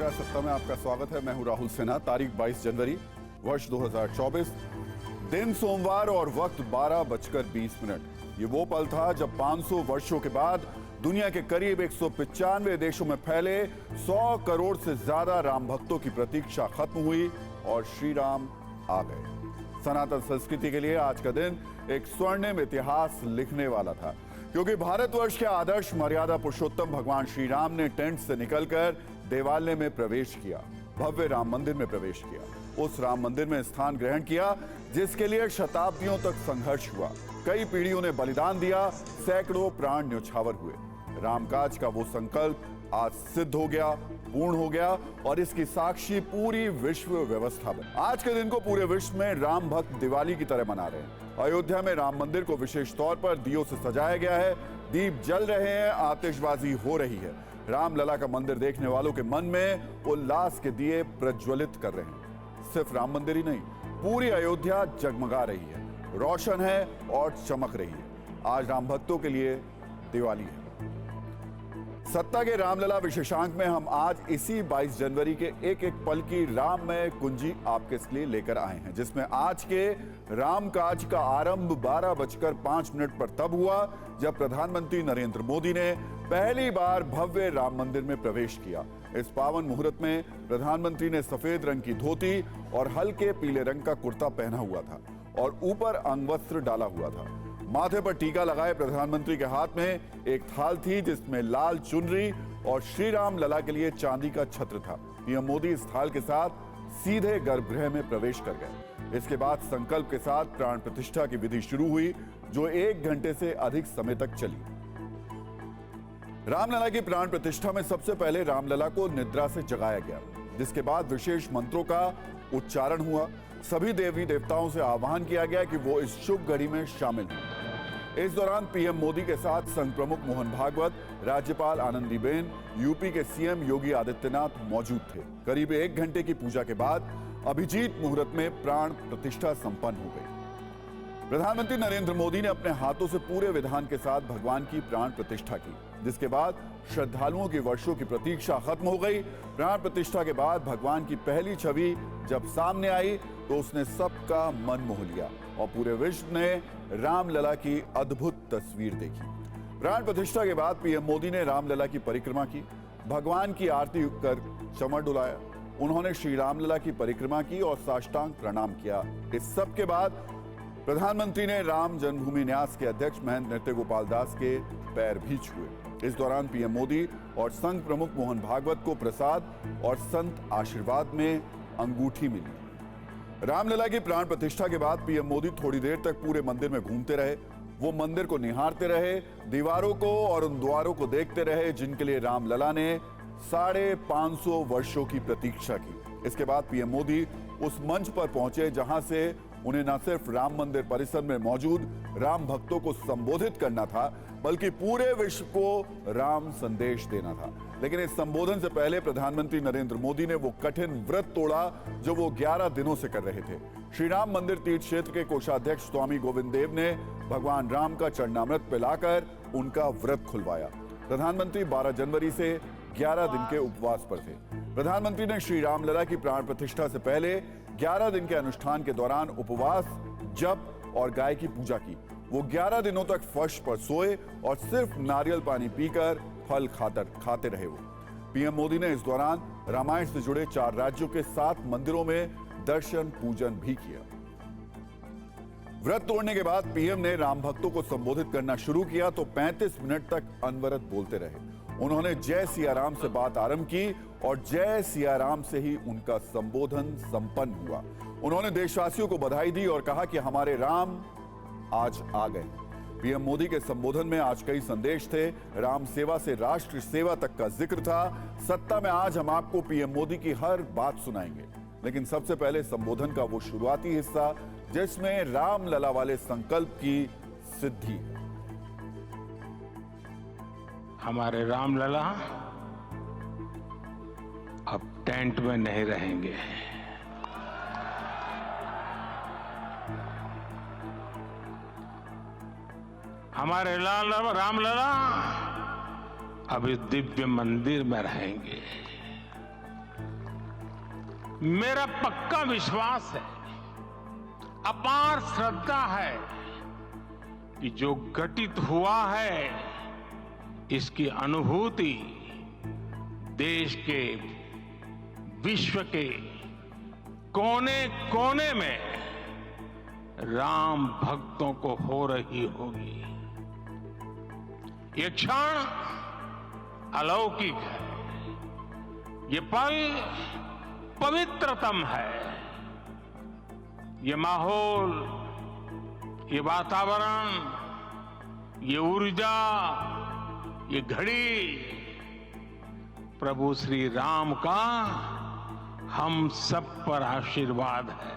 नमस्कार, सत्ता में आपका स्वागत है। मैं हूं राहुल सिन्हा। तारीख 22 जनवरी वर्ष 2024, दिन सोमवार और वक्त 12:20। ये वो पल था जब 500 वर्षों के बाद दुनिया के करीब 195 देशों में फैले 100 करोड़ से ज्यादा राम भक्तों की प्रतीक्षा खत्म हुई और श्री राम आ गए। सनातन संस्कृति के लिए आज का दिन एक स्वर्णिम इतिहास लिखने वाला था, क्योंकि भारतवर्ष के आदर्श मर्यादा पुरुषोत्तम भगवान श्री राम ने टेंट से निकलकर देवालय में प्रवेश किया, भव्य राम मंदिर में प्रवेश किया। उस राम मंदिर में स्थान ग्रहण किया जिसके लिए शताब्दियों तक संघर्ष हुआ, कई पीढ़ियों ने बलिदान दिया, सैकड़ों प्राण न्यौछावर हुए। रामकाज का वो संकल्प आज सिद्ध हो गया, पूर्ण हो गया और इसकी साक्षी पूरी विश्व व्यवस्था बनी। आज के दिन को पूरे विश्व में राम भक्त दिवाली की तरह मना रहे हैं। अयोध्या में राम मंदिर को विशेष तौर पर दियों से सजाया गया है, दीप जल रहे हैं, आतिशबाजी हो रही है। रामलला का मंदिर देखने वालों के मन में उल्लास के दिए प्रज्वलित कर रहे हैं। सिर्फ राम मंदिर ही नहीं, पूरी अयोध्या जगमगा रही है, रोशन है और चमक रही है। आज राम भक्तों के लिए दिवाली है। सत्ता के रामलला विशेषांक में हम आज इसी 22 जनवरी के एक एक पल की राममय कुंजी आपके लिए लेकर आए हैं, जिसमें आज के रामकाज का आरंभ 12:05 पर तब हुआ जब प्रधानमंत्री नरेंद्र मोदी ने पहली बार भव्य राम मंदिर में प्रवेश किया। इस पावन मुहूर्त में प्रधानमंत्री ने सफेद रंग की धोती और हल्के पीले रंग का कुर्ता पहना हुआ था और ऊपर अंगवस्त्र डाला हुआ था। माथे पर टीका लगाए प्रधानमंत्री के हाथ में एक थाल थी जिसमें लाल चुनरी और श्री राम लला के लिए चांदी का छत्र था। पीएम मोदी इस थाल के साथ सीधे गर्भगृह में प्रवेश कर गए। इसके बाद संकल्प के साथ प्राण प्रतिष्ठा की विधि शुरू हुई, जो 1 घंटे से अधिक समय तक चली। रामलला की प्राण प्रतिष्ठा में सबसे पहले रामलला को निद्रा से जगाया गया, जिसके बाद विशेष मंत्रों का उच्चारण हुआ। सभी देवी देवताओं से आह्वान किया गया कि वो इस शुभ घड़ी में शामिल हों। इस दौरान पीएम मोदी के साथ संघ प्रमुख मोहन भागवत, राज्यपाल आनंदीबेन, यूपी के सीएम योगी आदित्यनाथ मौजूद थे। करीब 1 घंटे की पूजा के बाद अभिजीत मुहूर्त में प्राण प्रतिष्ठा संपन्न हो गई। प्रधानमंत्री नरेंद्र मोदी ने अपने हाथों से पूरे विधान के साथ भगवान की प्राण प्रतिष्ठा की, जिसके बाद श्रद्धालुओं की वर्षों की प्रतीक्षा खत्म हो गई। प्राण प्रतिष्ठा के बाद भगवान की पहली छवि जब सामने आई तो उसने सबका मन मोह लिया और पूरे विश्व ने रामलला की अद्भुत तस्वीर देखी। प्राण प्रतिष्ठा के बाद पीएम मोदी ने रामलला की परिक्रमा की, भगवान की आरती कर चमर डुलाया। उन्होंने श्री रामलला की परिक्रमा की और साष्टांग प्रणाम किया। इस सब के बाद प्रधानमंत्री ने राम जन्मभूमि न्यास के अध्यक्ष महंत नृत्य गोपाल दास के पैर भी छुए। इस दौरान पीएम मोदी और संघ प्रमुख मोहन भागवत को प्रसाद और संत आशीर्वाद में अंगूठी मिली। रामलला की प्राण प्रतिष्ठा के बाद पीएम मोदी थोड़ी देर तक पूरे मंदिर में घूमते रहे। वो मंदिर को निहारते रहे, दीवारों को और उन द्वारों को देखते रहे जिनके लिए रामलला ने 550 वर्षों की प्रतीक्षा की। इसके बाद पीएम मोदी उस मंच पर पहुंचे जहां से उन्हें न सिर्फ राम मंदिर परिसर में मौजूद राम भक्तों को संबोधित करना था, बल्कि पूरे विश्व को राम संदेश देना था। लेकिन इस संबोधन से पहले प्रधानमंत्री नरेंद्र मोदी ने वो कठिन व्रत तोड़ा जो वो 11 दिनों से कर रहे थे। श्री राम मंदिर तीर्थ क्षेत्र के कोषाध्यक्ष स्वामी गोविंद देव ने भगवान राम का चरणामृत पिलाकर उनका व्रत खुलवाया। प्रधानमंत्री 12 जनवरी से 11 दिन के उपवास पर थे। प्रधानमंत्री ने श्री रामलला की प्राण प्रतिष्ठा से पहले 11 दिन के अनुष्ठान के दौरान उपवास, जप और गाय की पूजा की। वो 11 दिनों तक फर्श पर सोए और सिर्फ नारियल पानी पीकर फल खाते रहे। वो पीएम मोदी ने इस दौरान रामायण से जुड़े 4 राज्यों के 7 मंदिरों में दर्शन पूजन भी किया। व्रत तोड़ने के बाद पीएम ने राम भक्तों को संबोधित करना शुरू किया तो 35 मिनट तक अनवरत बोलते रहे। उन्होंने जय सिया राम से बात आरंभ की और जय सिया राम से ही उनका संबोधन संपन्न हुआ। उन्होंने देशवासियों को बधाई दी और कहा कि हमारे राम आज आ गए। पीएम मोदी के संबोधन में आज कई संदेश थे। राम सेवा से राष्ट्र सेवा तक का जिक्र था। सत्ता में आज हम आपको पीएम मोदी की हर बात सुनाएंगे, लेकिन सबसे पहले संबोधन का वो शुरुआती हिस्सा जिसमें रामलला वाले संकल्प की सिद्धि। हमारे रामलला अब टेंट में नहीं रहेंगे। हमारे रामलला अब इस दिव्य मंदिर में रहेंगे। मेरा पक्का विश्वास है, अपार श्रद्धा है कि जो घटित हुआ है इसकी अनुभूति देश के, विश्व के कोने कोने में राम भक्तों को हो रही होगी। ये क्षण अलौकिक है, ये पल पवित्रतम है। ये माहौल, ये वातावरण, ये ऊर्जा, ये घड़ी प्रभु श्री राम का हम सब पर आशीर्वाद है।